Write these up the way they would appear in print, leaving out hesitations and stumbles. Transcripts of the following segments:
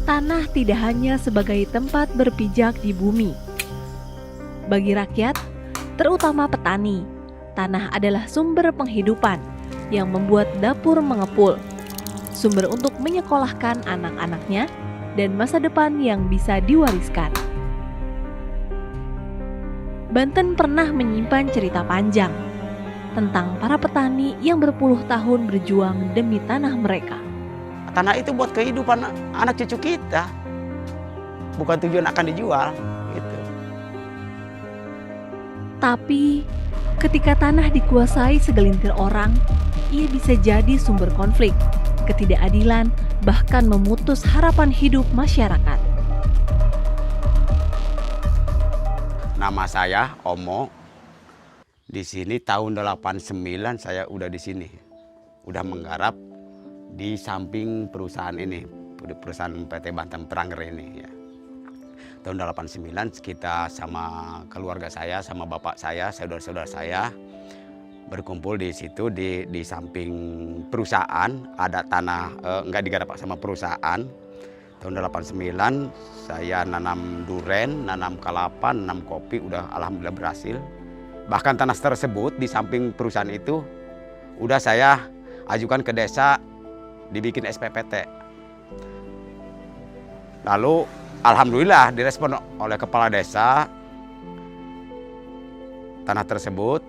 tanah tidak hanya sebagai tempat berpijak di bumi. Bagi rakyat, terutama petani, tanah adalah sumber penghidupan yang membuat dapur mengepul, sumber untuk menyekolahkan anak-anaknya, dan masa depan yang bisa diwariskan. Banten pernah menyimpan cerita panjang tentang para petani yang berpuluh tahun berjuang demi tanah mereka. Tanah itu buat kehidupan anak cucu kita, bukan tujuan akan dijual. Gitu. Tapi ketika tanah dikuasai segelintir orang, ia bisa jadi sumber konflik, ketidakadilan, bahkan memutus harapan hidup masyarakat. Nama saya Omo. Di sini tahun 89 saya udah di sini. Udah menggarap di samping perusahaan ini, perusahaan PT Banten Pranger ini ya. Tahun 89 kita sama keluarga saya, sama bapak saya, saudara-saudara saya berkumpul di situ di samping perusahaan, ada tanah nggak digarap sama perusahaan. Tahun 89 saya nanam duren, nanam kelapa, nanam kopi, udah alhamdulillah berhasil. Bahkan tanah tersebut di samping perusahaan itu udah saya ajukan ke desa dibikin SPPT. Lalu alhamdulillah direspon oleh kepala desa, tanah tersebut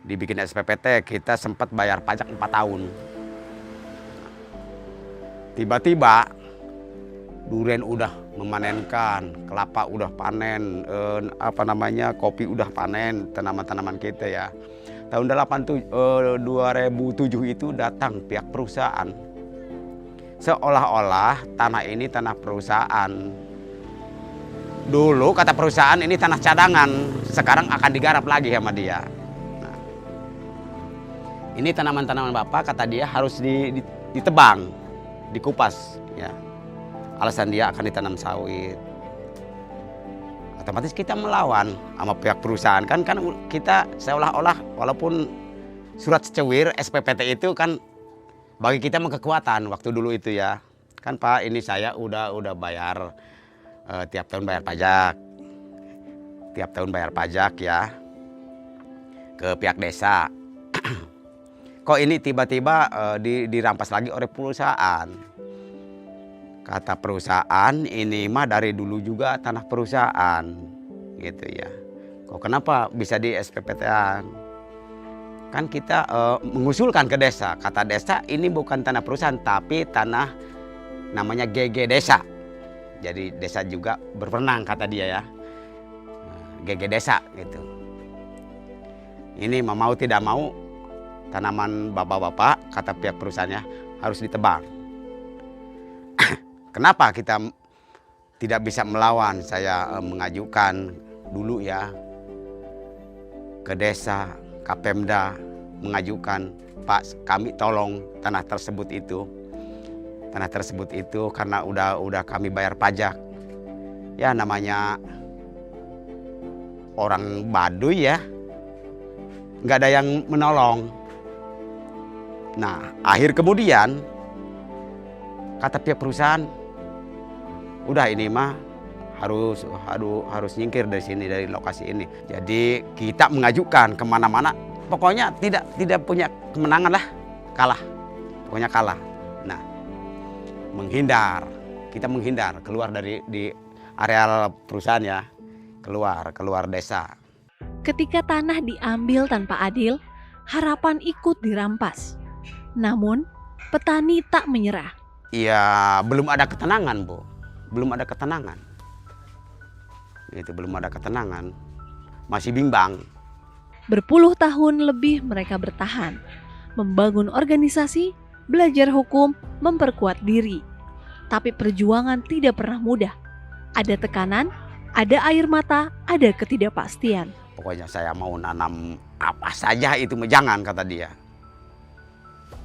dibikin SPPT, kita sempat bayar pajak 4 tahun. Tiba-tiba duren udah memanenkan, kelapa udah panen, kopi udah panen, tanaman-tanaman kita ya. Tahun 2007 itu datang pihak perusahaan. Seolah-olah tanah ini tanah perusahaan. Dulu kata perusahaan ini tanah cadangan, sekarang akan digarap lagi sama dia. Nah, ini tanaman-tanaman Bapak kata dia harus ditebang, dikupas ya. Alasan dia akan ditanam sawit. Otomatis kita melawan sama pihak perusahaan kan kita seolah-olah walaupun surat secewir SPPT itu kan bagi kita kekuatan waktu dulu itu ya. Kan Pak, ini saya udah bayar tiap tahun bayar pajak. Tiap tahun bayar pajak ya ke pihak desa. Kok ini tiba-tiba dirampas lagi oleh perusahaan? Kata perusahaan, ini mah dari dulu juga tanah perusahaan, gitu ya. Kok kenapa bisa di SPPT-an? Kan kita mengusulkan ke desa. Kata desa, ini bukan tanah perusahaan, tapi tanah namanya GG Desa. Jadi desa juga berwenang, kata dia ya. GG Desa, gitu. Ini mau tidak mau, tanaman bapak-bapak, kata pihak perusahaannya, harus ditebang. Kenapa kita tidak bisa melawan? Saya mengajukan dulu ya ke desa, Kapemda mengajukan, Pak, kami tolong tanah tersebut itu. Tanah tersebut itu karena udah kami bayar pajak. Ya namanya orang Baduy ya, nggak ada yang menolong. Nah, akhir kemudian kata pihak perusahaan, udah ini mah harus nyingkir dari sini, dari lokasi ini. Jadi kita mengajukan kemana-mana, pokoknya tidak punya kemenangan lah, kalah, pokoknya kalah. Nah, kita menghindar keluar di areal perusahaan ya, keluar desa. Ketika tanah diambil tanpa adil, harapan ikut dirampas. Namun, petani tak menyerah. Iya, belum ada ketenangan, Bu. Belum ada ketenangan. Itu belum ada ketenangan. Masih bimbang. Berpuluh tahun lebih mereka bertahan, membangun organisasi, belajar hukum, memperkuat diri. Tapi perjuangan tidak pernah mudah. Ada tekanan, ada air mata, ada ketidakpastian. Pokoknya saya mau nanam apa saja itu jangan, kata dia.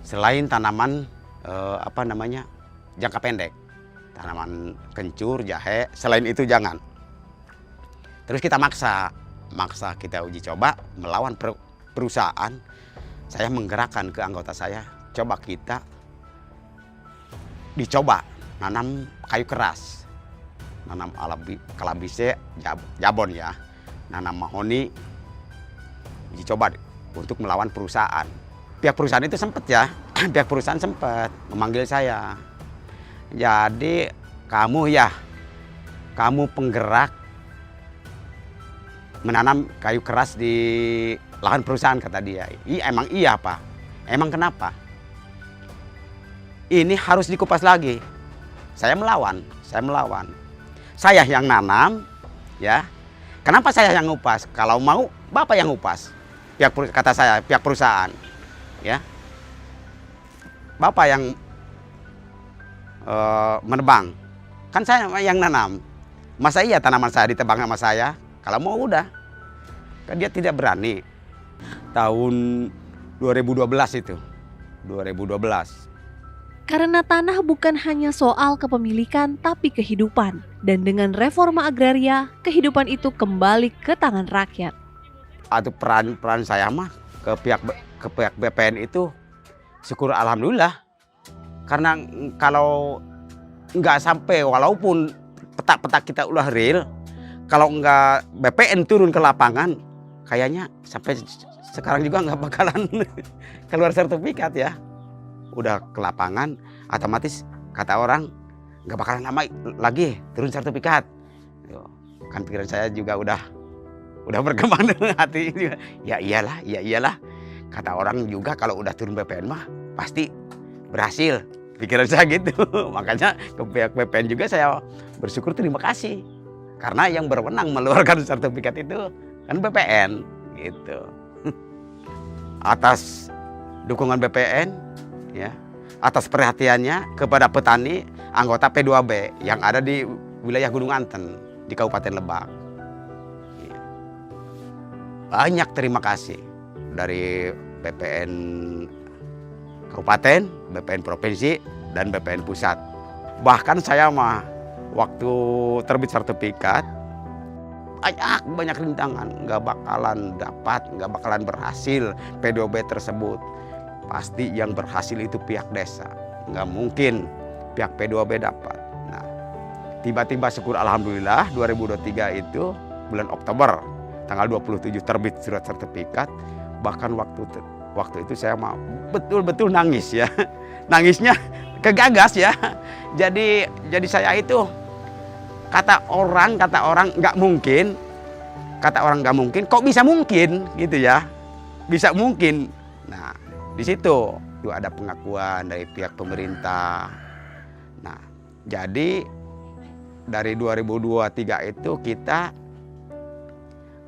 Selain tanaman jangka pendek. Tanaman kencur, jahe, selain itu jangan. Terus kita maksa kita uji coba melawan perusahaan. Saya menggerakkan ke anggota saya, coba kita dicoba nanam kayu keras, nanam kalabise, jabon ya, nanam mahoni, dicoba untuk melawan perusahaan. Pihak perusahaan itu sempat ya, pihak perusahaan sempat memanggil saya. Jadi kamu penggerak menanam kayu keras di lahan perusahaan, kata dia. Emang iya Pak? Emang kenapa? Ini harus dikupas lagi. Saya melawan. Saya yang nanam, ya. Kenapa saya yang ngupas? Kalau mau Bapak yang ngupas. Kata saya, pihak perusahaan, ya. Bapak yang menebang. Kan saya yang nanam. Masa iya tanaman saya ditebang sama saya? Kalau mau udah. Kan dia tidak berani. Tahun 2012 itu. 2012. Karena tanah bukan hanya soal kepemilikan tapi kehidupan. Dan dengan reforma agraria, kehidupan itu kembali ke tangan rakyat. Atau peran saya mah ke pihak BPN itu syukur alhamdulillah. Karena kalau nggak sampai, walaupun petak-petak kita udah real, kalau nggak BPN turun ke lapangan, kayaknya sampai sekarang juga nggak bakalan keluar sertifikat ya. Udah ke lapangan, otomatis kata orang nggak bakalan lama lagi turun sertifikat. Kan pikiran saya juga udah berkembang dengan hati juga. Ya iyalah. Kata orang juga kalau udah turun BPN mah pasti berhasil. Pikiran saya gitu. Makanya ke pihak BPN juga saya bersyukur, terima kasih. Karena yang berwenang mengeluarkan sertifikat itu kan BPN gitu. Atas dukungan BPN, ya, atas perhatiannya kepada petani anggota P2B yang ada di wilayah Gunung Anten di Kabupaten Lebak. Banyak terima kasih dari BPN Kabupaten, BPN Provinsi, dan BPN Pusat. Bahkan saya mah waktu terbit sertifikat banyak rintangan, nggak bakalan dapat, nggak bakalan berhasil P2B tersebut. Pasti yang berhasil itu pihak desa, nggak mungkin pihak P2B dapat. Nah, tiba-tiba syukur alhamdulillah 2023 itu bulan Oktober tanggal 27 terbit surat sertifikat. Bahkan waktu itu saya mah betul-betul nangis ya. Nangisnya kegagas ya. Jadi saya itu kata orang nggak mungkin. Kata orang nggak mungkin, kok bisa mungkin gitu ya. Bisa mungkin. Nah, di situ ada pengakuan dari pihak pemerintah. Nah, jadi dari 2023 itu kita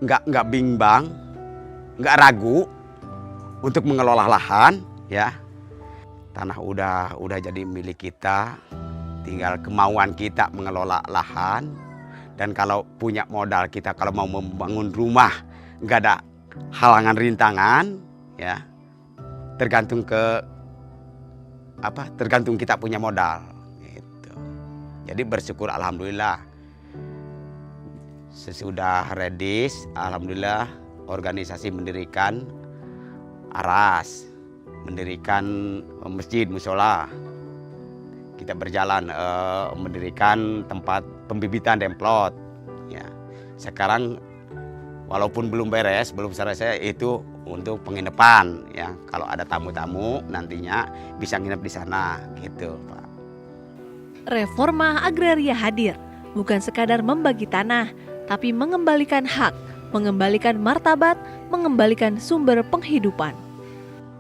nggak bimbang, nggak ragu untuk mengelola lahan, ya. Tanah udah jadi milik kita, tinggal kemauan kita mengelola lahan. Dan kalau punya modal kita, kalau mau membangun rumah, nggak ada halangan rintangan, ya. Tergantung kita punya modal, gitu. Jadi bersyukur alhamdulillah. Sesudah redis, alhamdulillah organisasi mendirikan aras, mendirikan masjid, musola. Kita berjalan mendirikan tempat pembibitan demplot. Ya. Sekarang walaupun belum beres, belum selesai, itu untuk penginapan. Ya. Kalau ada tamu-tamu nantinya bisa nginep di sana, gitu, Pak. Reforma agraria hadir, bukan sekadar membagi tanah, tapi mengembalikan hak, mengembalikan martabat, mengembalikan sumber penghidupan.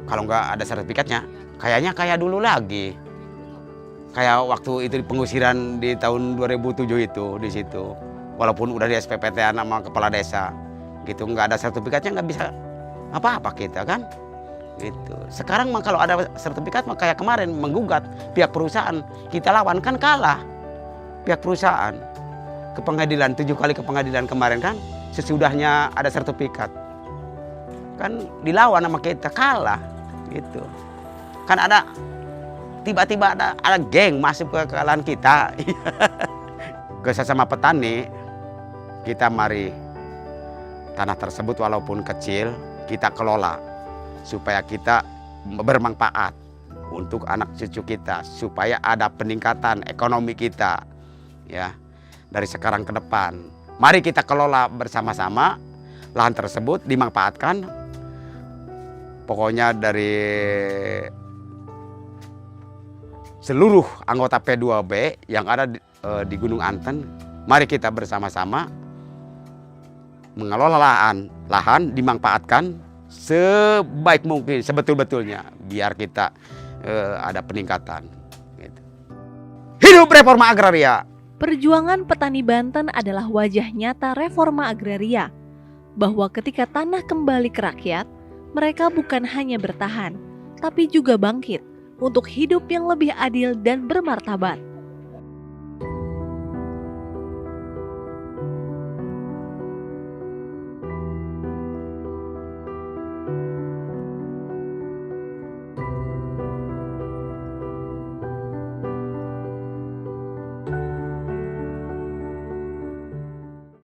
Kalau nggak ada sertifikatnya, kayaknya kayak dulu lagi. Kayak waktu itu pengusiran di tahun 2007 itu di situ. Walaupun udah di SPPT sama kepala desa, gitu nggak ada sertifikatnya nggak bisa apa-apa kita kan. Gitu. Sekarang mah kalau ada sertifikat mah kayak kemarin menggugat pihak perusahaan, kita lawan kan kalah. Pihak perusahaan ke pengadilan 7 kali ke pengadilan kemarin kan, sesudahnya ada sertifikat. Kan dilawan sama kita, kalah gitu. Kan ada tiba-tiba ada geng masuk ke lahan kita. Ke sesama petani, kita mari tanah tersebut walaupun kecil kita kelola supaya kita bermanfaat untuk anak cucu kita, supaya ada peningkatan ekonomi kita. ya dari sekarang ke depan. Mari kita kelola bersama-sama lahan tersebut, dimanfaatkan. Pokoknya dari seluruh anggota P2B yang ada di Gunung Anten, mari kita bersama-sama mengelola lahan dimanfaatkan sebaik mungkin, sebetul-betulnya, biar kita ada peningkatan. Gitu. Hidup reforma agraria! Perjuangan petani Banten adalah wajah nyata reforma agraria, bahwa ketika tanah kembali ke rakyat, mereka bukan hanya bertahan, tapi juga bangkit untuk hidup yang lebih adil dan bermartabat.